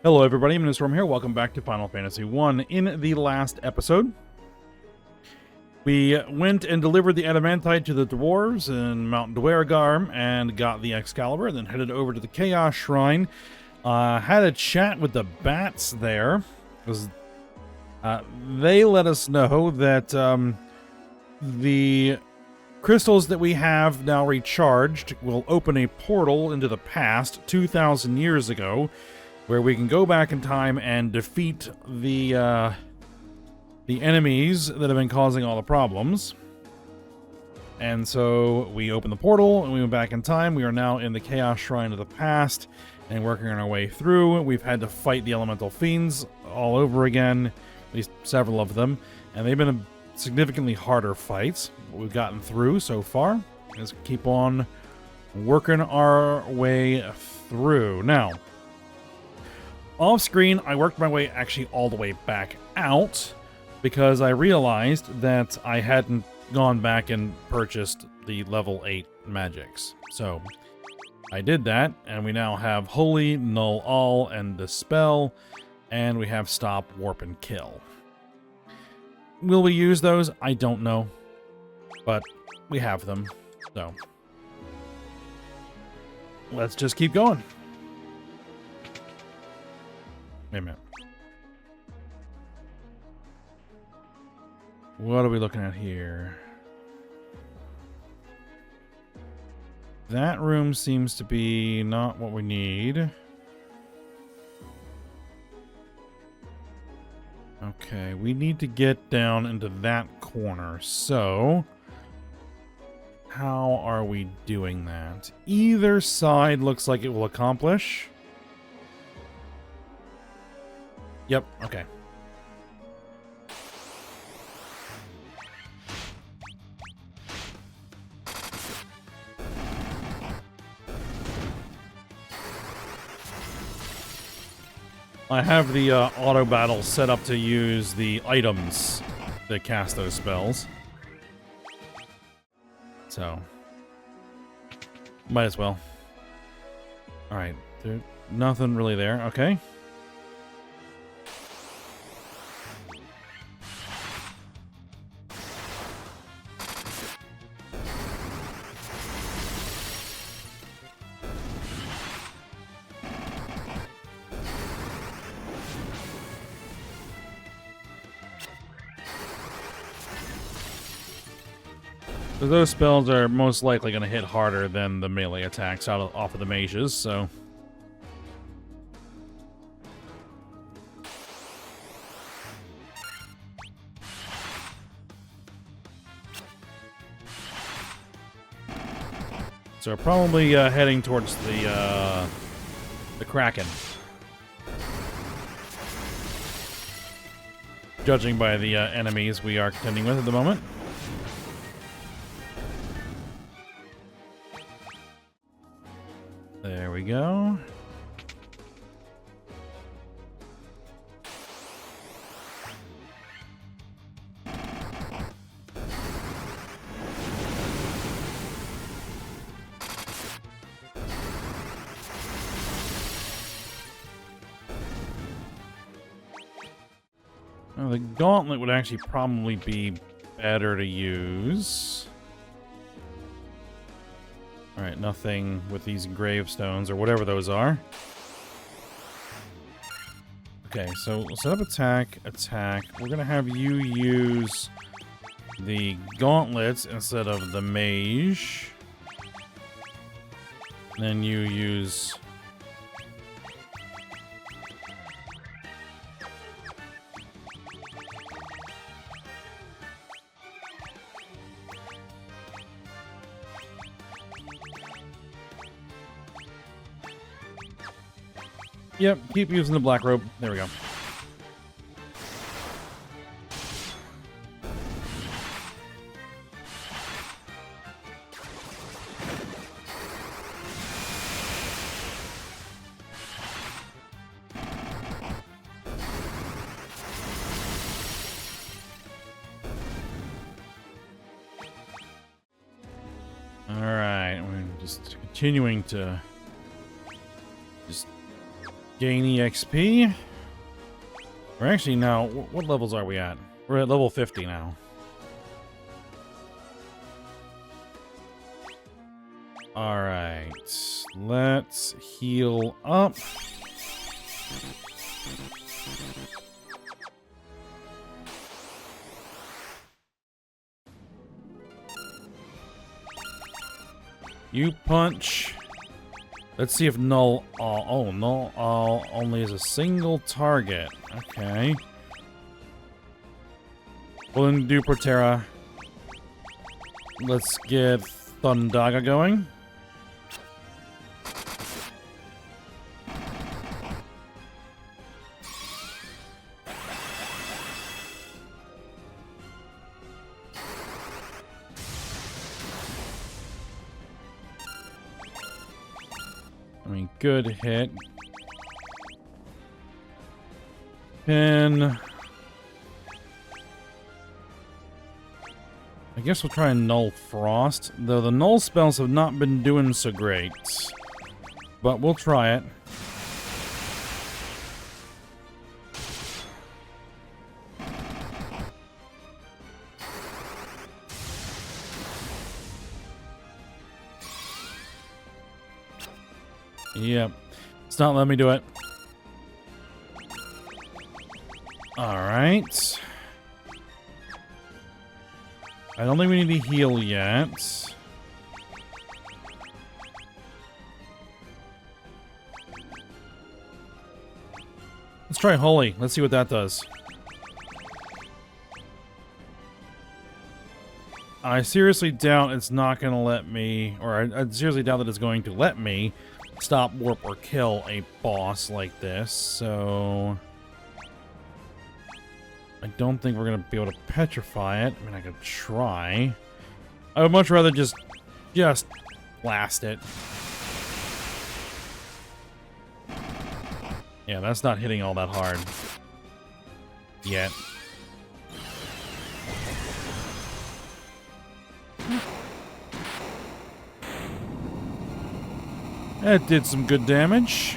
Hello everybody, I'm Storm here. Welcome back to Final Fantasy I. In the last episode, we went and delivered the adamantite to the dwarves in Mount Dweregar and got the Excalibur, then headed over to the Chaos Shrine. Had a chat with the bats there, because they let us know that the crystals that we have now recharged will open a portal into the past 2,000 years ago, where we can go back in time and defeat the enemies that have been causing all the problems. And so we opened the portal and we went back in time. We are now in the Chaos Shrine of the past and working on our way through. We've had to fight the elemental fiends all over again, at least several of them, and they've been significantly harder fights, but we've gotten through so far. Let's keep on working our way through. Now, off screen, I worked my way actually all the way back out because I realized that I hadn't gone back and purchased the level 8 magics. So I did that, and we now have Holy, Null All, and Dispel, and we have Stop, Warp, and Kill. Will we use those? I don't know, but we have them, so let's just keep going. Wait a minute. What are we looking at here? That room seems to be not what we need. Okay, we need to get down into that corner. So, how are we doing that? Either side looks like it will accomplish. Yep, okay. I have the auto battle set up to use the items that cast those spells. So, might as well. Alright, there's nothing really there. Okay. So those spells are most likely going to hit harder than the melee attacks off of the mages, so... So we're probably heading towards the Kraken. Judging by the enemies we are contending with at the moment. There we go. Well, the gauntlet would actually probably be better to use. Alright, nothing with these gravestones or whatever those are. Okay, so we'll set up attack, attack. We're going to have you use the gauntlets instead of the mage. Then you use... Yep, keep using the black robe. There we go. Alright, we're just continuing to Gain EXP. We're actually now... What levels are we at? We're at level 50 now. Alright. Let's heal up. You punch. Let's see if null all. Oh, null all only is a single target. Okay. Well, then do Protera. Let's get Thundaga going. I mean, good hit. Pin. I guess we'll try and Null Frost, though the Null spells have not been doing so great. But we'll try it. Yep. It's not letting me do it. Alright. I don't think we need to heal yet. Let's try Holy. Let's see what that does. I seriously doubt it's not going to let me, or I seriously doubt that it's going to let me stop, warp, or kill a boss like this, so I don't think we're going to be able to petrify it. I mean, I could try. I would much rather just blast it. Yeah, that's not hitting all that hard. Yet. That did some good damage.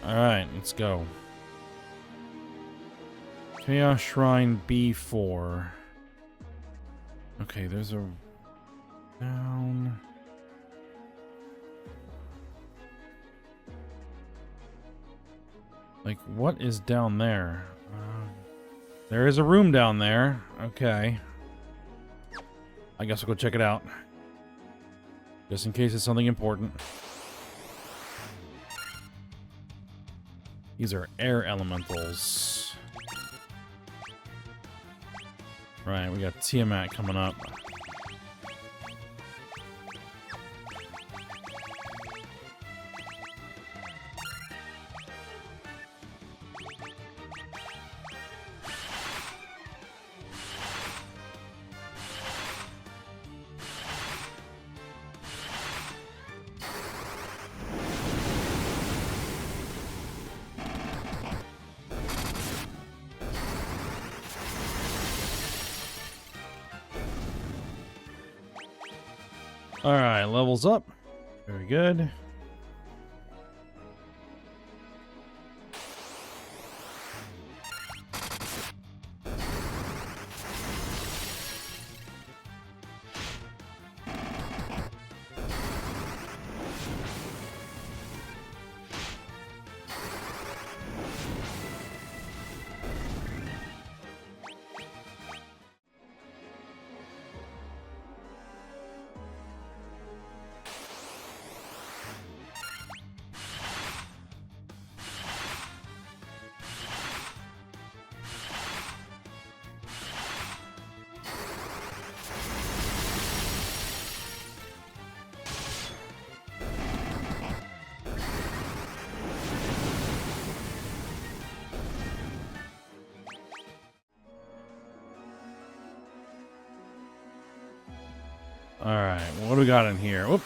Alright, let's go. Chaos Shrine B4. Okay, there's a... down... Like, what is down there? There is a room down there. Okay. I guess I'll go check it out. Just in case it's something important. These are air elementals. Right, we got Tiamat coming up. Alright, levels up. Very good. Alright, what do we got in here? Whoop.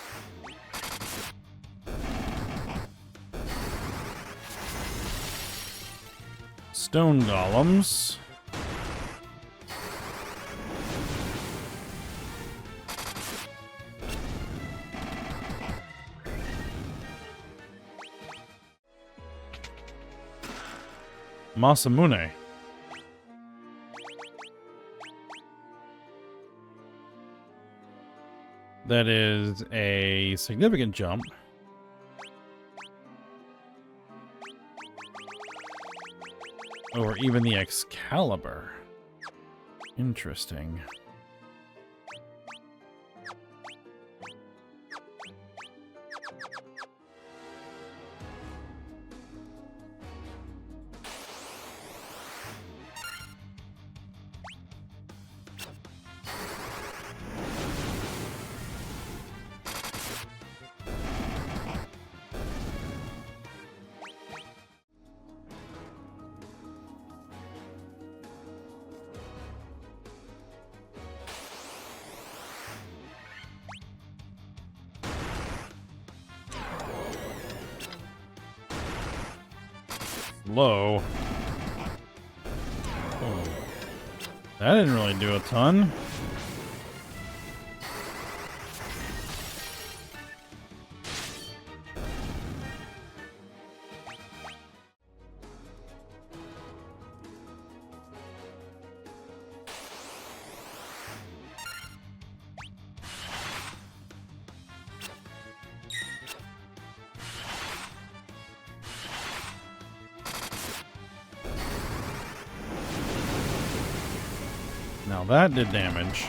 Stone golems. Masamune. That is a significant jump. Or even the Excalibur. Interesting. Low. Oh. That didn't really do a ton. Now that did damage.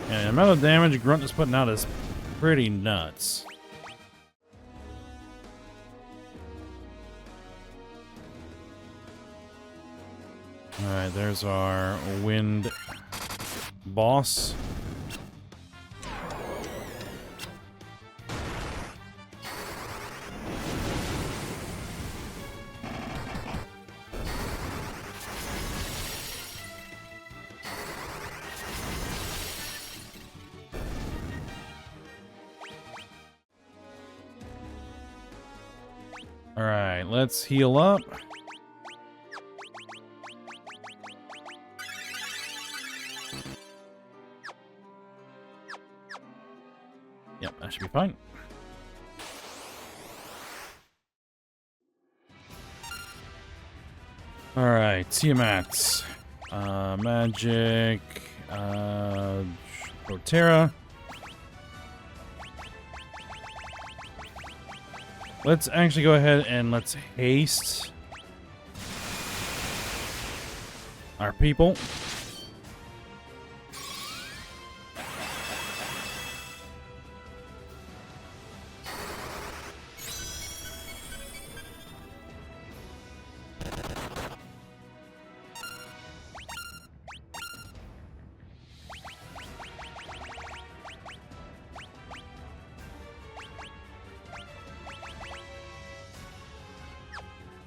And the amount of damage Grunt is putting out is pretty nuts. Alright, there's our wind boss. Alright, let's heal up. Yep, that should be fine. Alright, Tiamat. Magic. Proterra. Let's actually go ahead and let's haste our people.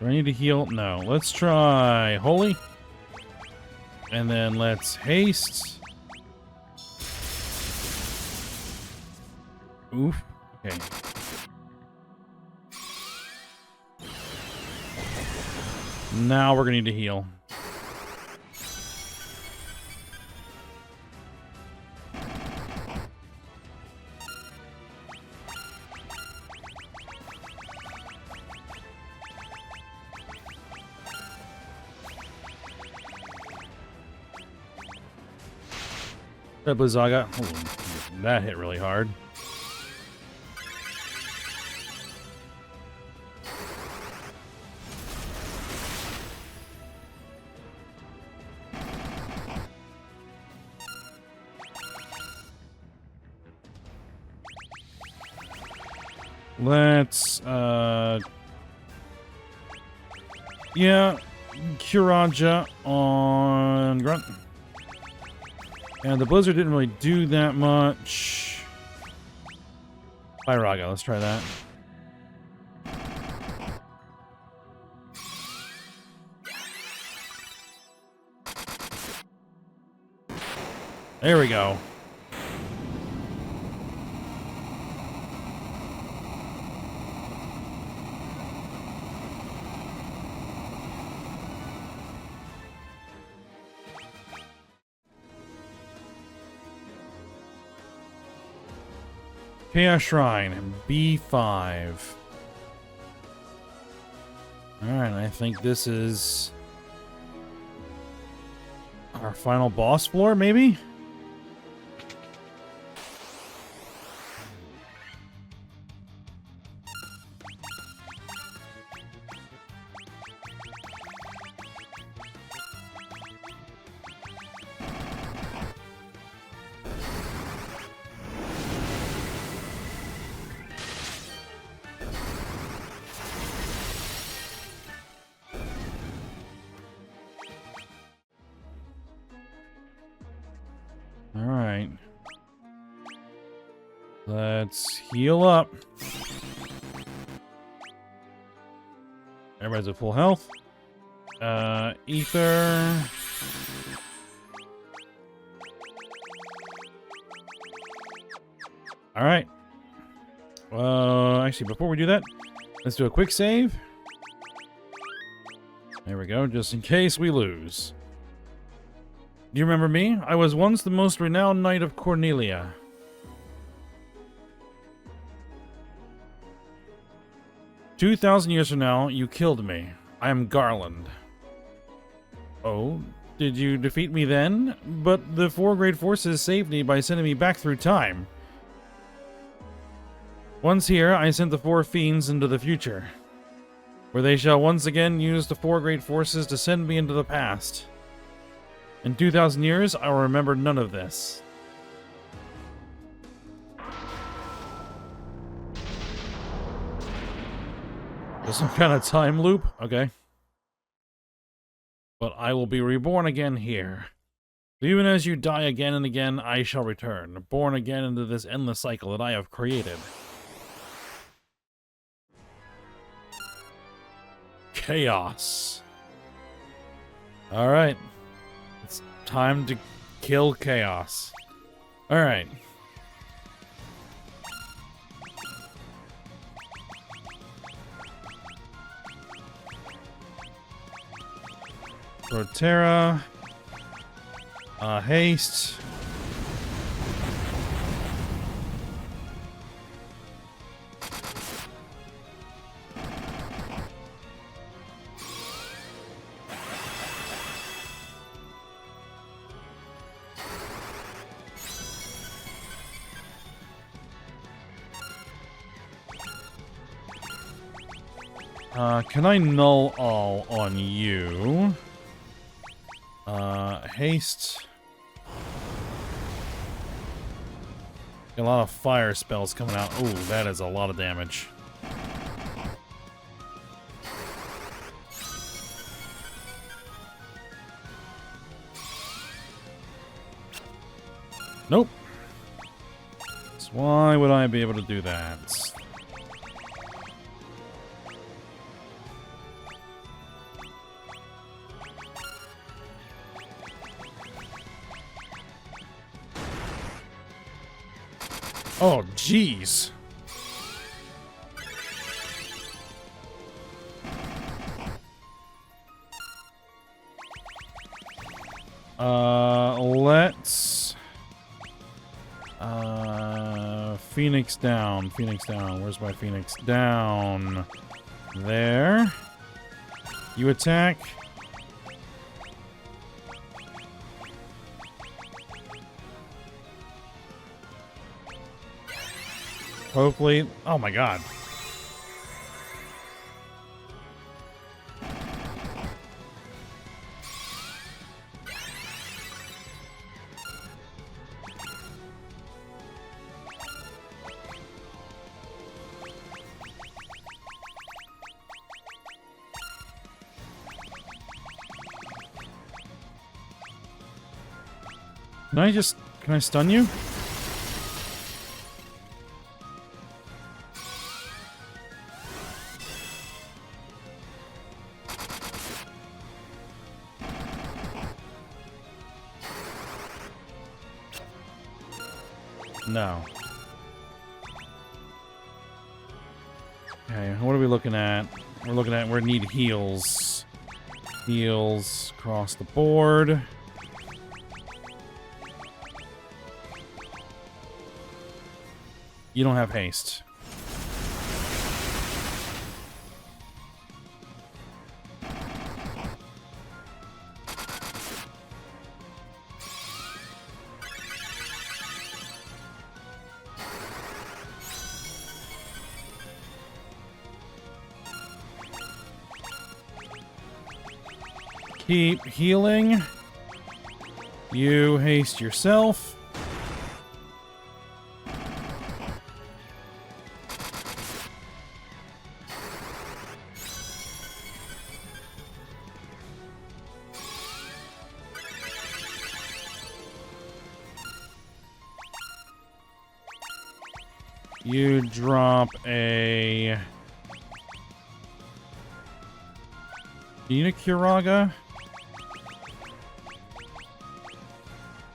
Do I need to heal? No. Let's try Holy. And then let's haste. Oof. Okay. Now we're going to need to heal. That Blizzaga. Oh, that hit really hard. Let's, yeah, Kuraja on Grunt. And the Blizzard didn't really do that much. Pyraga, let's try that. There we go. Chaos Shrine, B5. Alright, I think this is our final boss floor, maybe? Alright. Let's heal up. Everybody's at full health. Ether. Alright. Actually, before we do that, let's do a quick save. There we go, just in case we lose. Do you remember me? I was once the most renowned knight of Cornelia. "2,000 years from now, you killed me. I am Garland." "Oh, did you defeat me then? But the four great forces saved me by sending me back through time. Once here, I sent the four fiends into the future, where they shall once again use the four great forces to send me into the past. In 2,000 years, I will remember none of this." There's some kind of time loop? Okay. "But I will be reborn again here. Even as you die again and again, I shall return, born again into this endless cycle that I have created." Chaos. Alright. It's time to kill chaos. Alright. Proterra. Haste. Can I null all on you? Haste. Got a lot of fire spells coming out. Ooh, that is a lot of damage. Nope. So why would I be able to do that? Oh, jeez. Let's... Phoenix down. Phoenix down. Where's my Phoenix? Down. There. You attack. Hopefully. Oh my god. Can I stun you? No. Okay, what are we looking at? We need heals. Heals across the board. You don't have haste. Keep healing. You haste yourself. You drop a... Do you need a Curaga?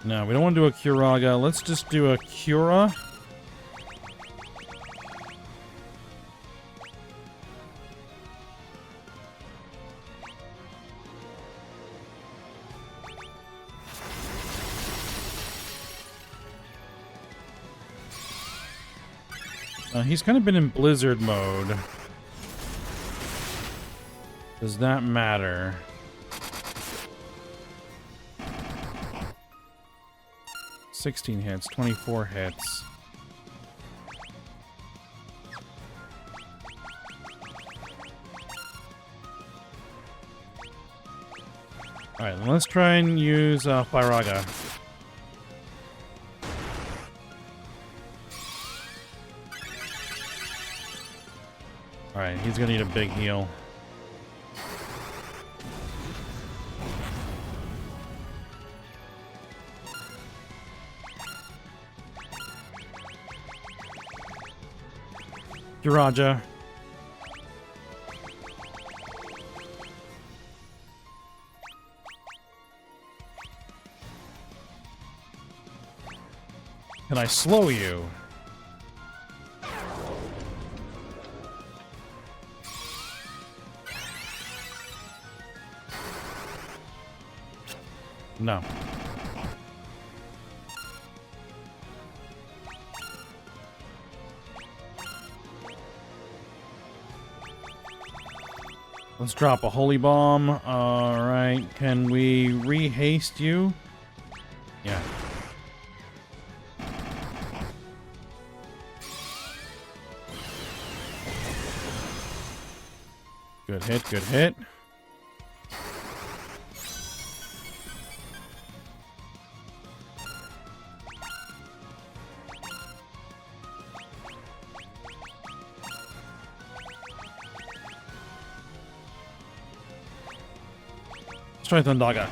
No, we don't want to do a Curaga. Let's just do a Cura. He's kind of been in blizzard mode. Does that matter? $16 hits, 24 hits. Alright, let's try and use Firaga. Alright, he's gonna need a big heal. Raja. Can I slow you? No. Let's drop a holy bomb. Alright, can we re-haste you? Yeah. Good hit, good hit. Let's try Thundaga.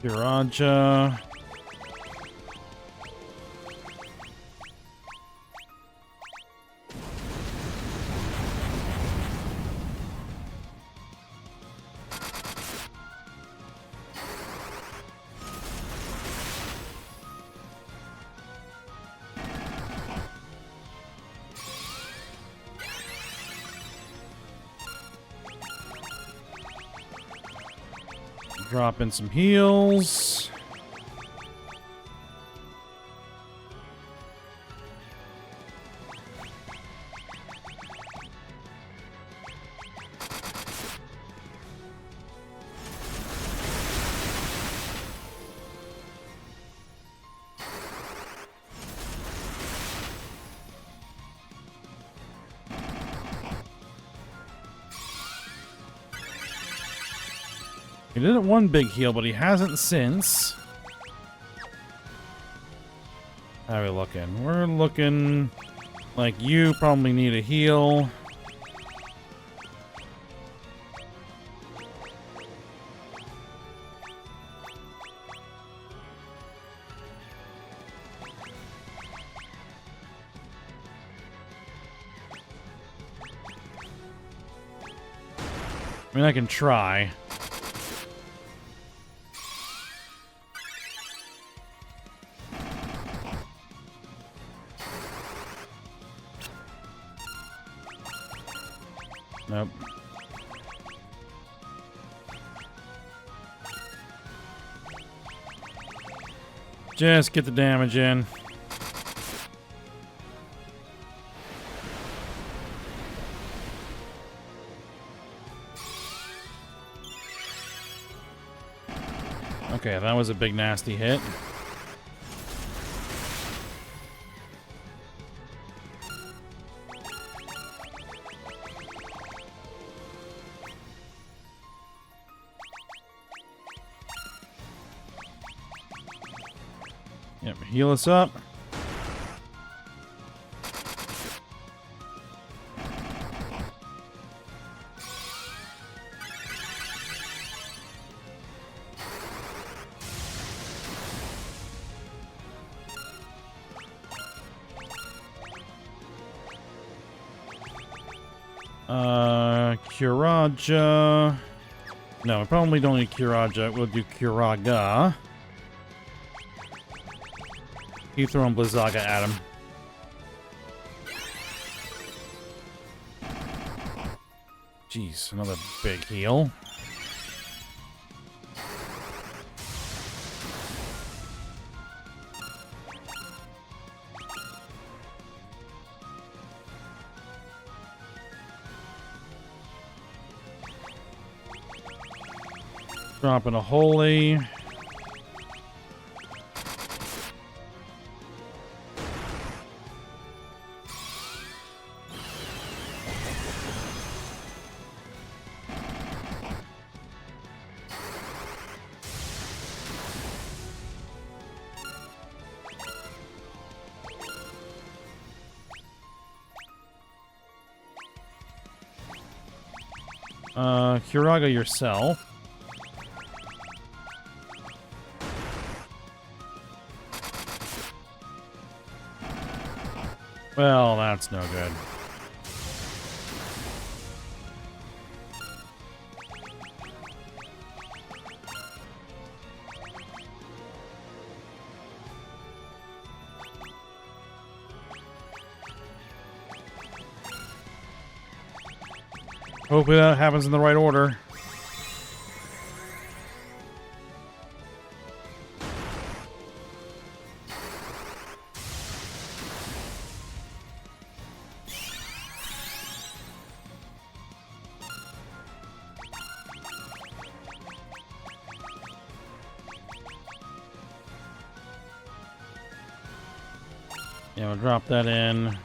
Raja. Drop in some heals. He did it one big heal, but he hasn't since. How are we looking? We're looking like you probably need a heal. I mean, I can try. Nope. Just get the damage in. Okay, that was a big nasty hit. Yep, heal us up. Kuraja. No, we probably don't need Kuraja. We'll do Kuraga. Keep throwing Blizzaga at him. Jeez, another big heal. Dropping a holy. Kuraga yourself. Well, that's no good. Hopefully that happens in the right order. Yeah, we'll drop that in.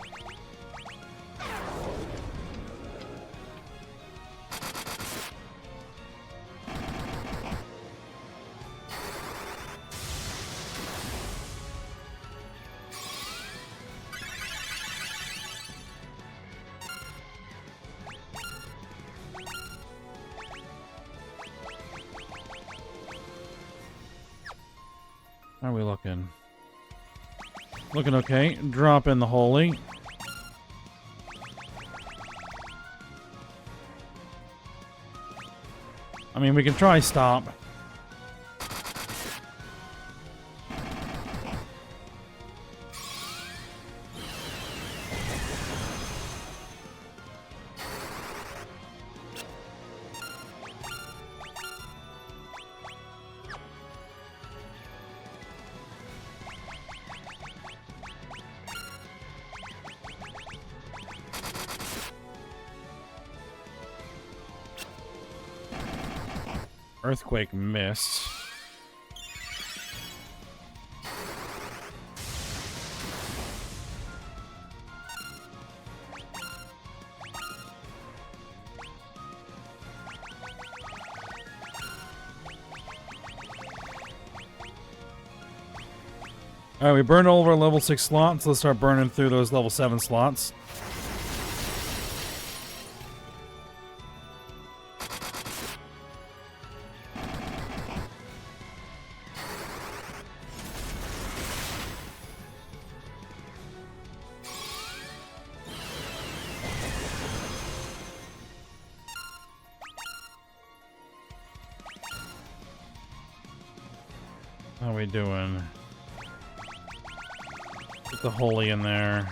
How are we looking? Looking okay. Drop in the holy. I mean, we can try stop. Earthquake missed. Alright, we burned all of our level 6 slots. Let's start burning through those level 7 slots. How are we doing? Put the holy in there.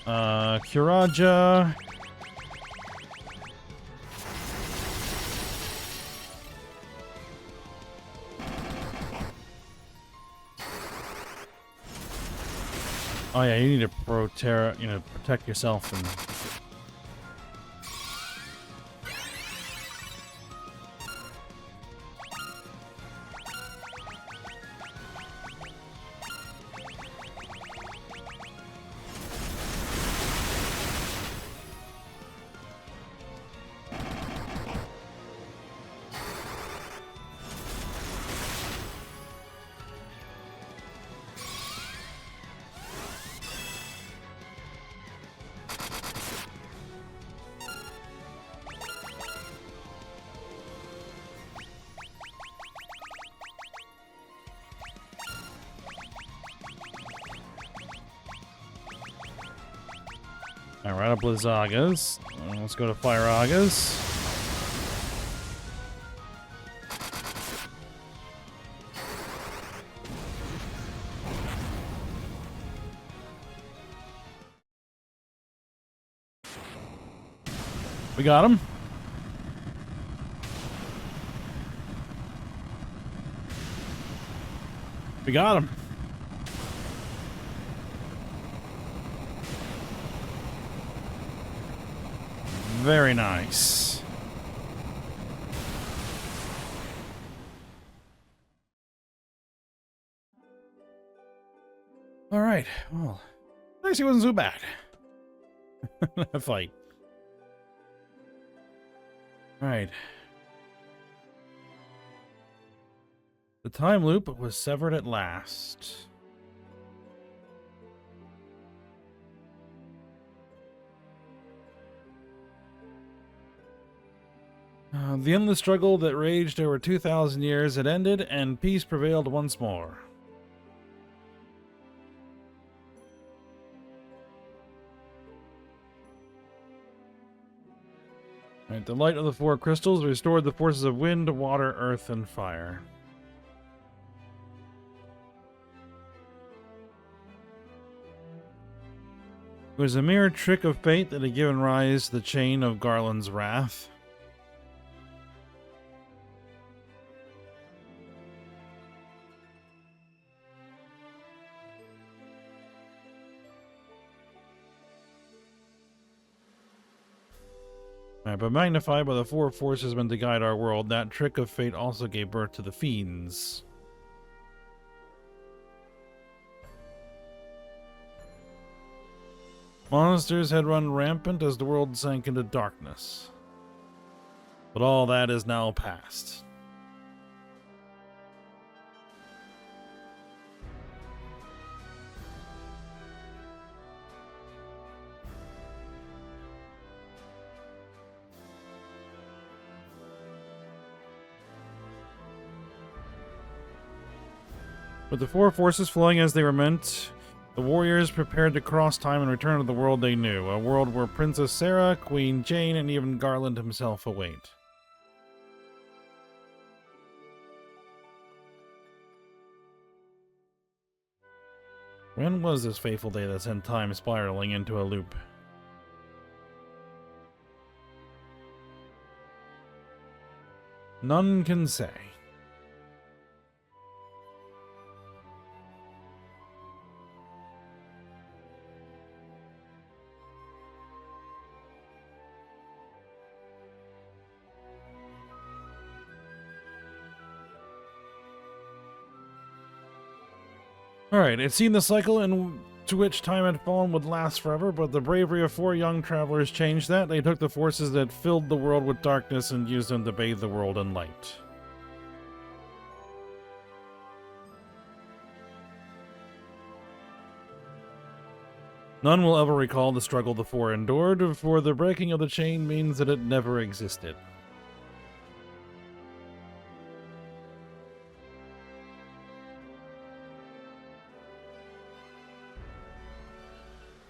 Kuraja. Oh yeah, you need to protect yourself and... Alright, up Blizzagas. Let's go to Fireagas. We got him. We got him. Very nice. All right. Well, actually wasn't so bad. That fight. All right. The time loop was severed at last. The endless struggle that raged over 2,000 years had ended, and peace prevailed once more. Right, the light of the four crystals restored the forces of wind, water, earth, and fire. It was a mere trick of fate that had given rise to the chain of Garland's wrath. But magnified by the four forces meant to guide our world, that trick of fate also gave birth to the fiends. Monsters had run rampant as the world sank into darkness. But all that is now past. With the four forces flowing as they were meant, the warriors prepared to cross time and return to the world they knew, a world where Princess Sarah, Queen Jane, and even Garland himself await. When was this fateful day that sent time spiraling into a loop? None can say. Alright, it seemed the cycle into which time had fallen would last forever, but the bravery of four young travelers changed that. They took the forces that filled the world with darkness and used them to bathe the world in light. None will ever recall the struggle the four endured, for the breaking of the chain means that it never existed.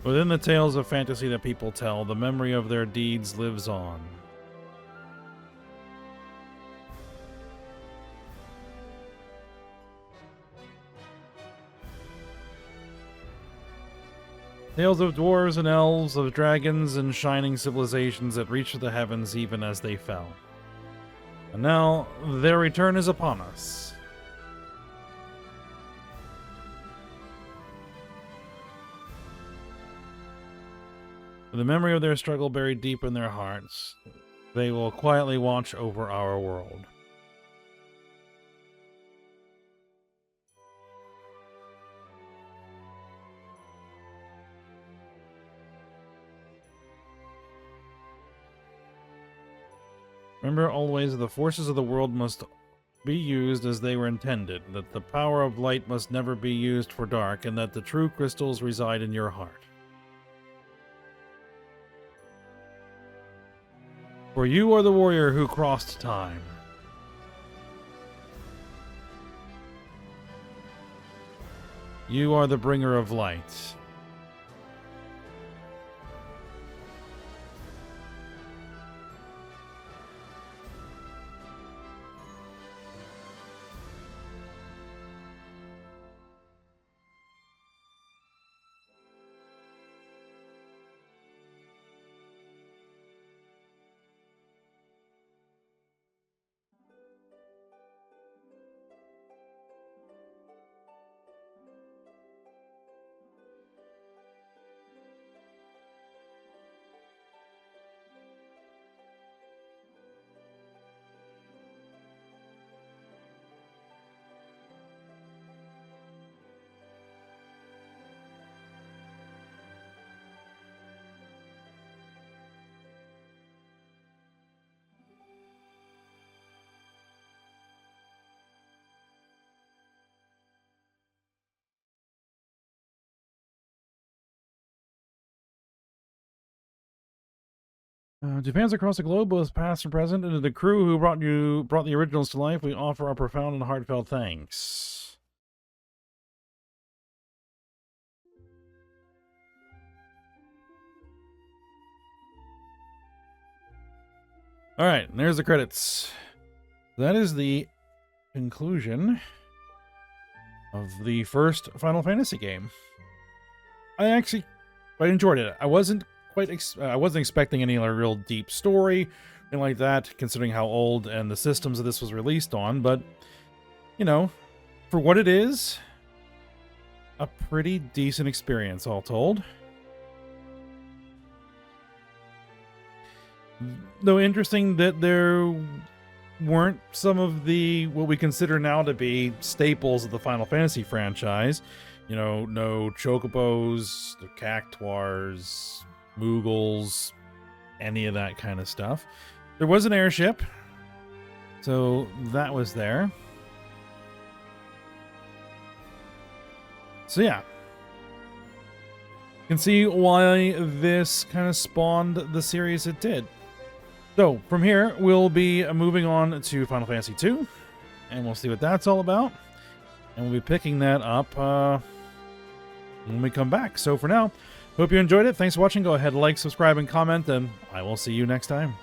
Within the tales of fantasy that people tell, the memory of their deeds lives on. Tales of dwarves and elves, of dragons and shining civilizations that reached the heavens even as they fell. And now their return is upon us. With the memory of their struggle buried deep in their hearts, they will quietly watch over our world. Remember always that the forces of the world must be used as they were intended, that the power of light must never be used for dark, and that the true crystals reside in your heart. For you are the warrior who crossed time. You are the bringer of light. To fans across the globe, both past and present, and to the crew who brought the originals to life, we offer our profound and heartfelt thanks. All right, and there's the credits. That is the conclusion of the first Final Fantasy game. I enjoyed it. I wasn't expecting any real deep story, anything like that, considering how old and the systems that this was released on. But, you know, for what it is, a pretty decent experience, all told. Though interesting that there weren't some of the, what we consider now to be staples of the Final Fantasy franchise. You know, no chocobos, the cactuars, Moogles, any of that kind of stuff. There was an airship, so that was there. So yeah, you can see why this kind of spawned the series it did. So from here, we'll be moving on to Final Fantasy II, and we'll see what that's all about. And we'll be picking that up when we come back. So for now, hope you enjoyed it. Thanks for watching. Go ahead, like, subscribe, and comment, and I will see you next time.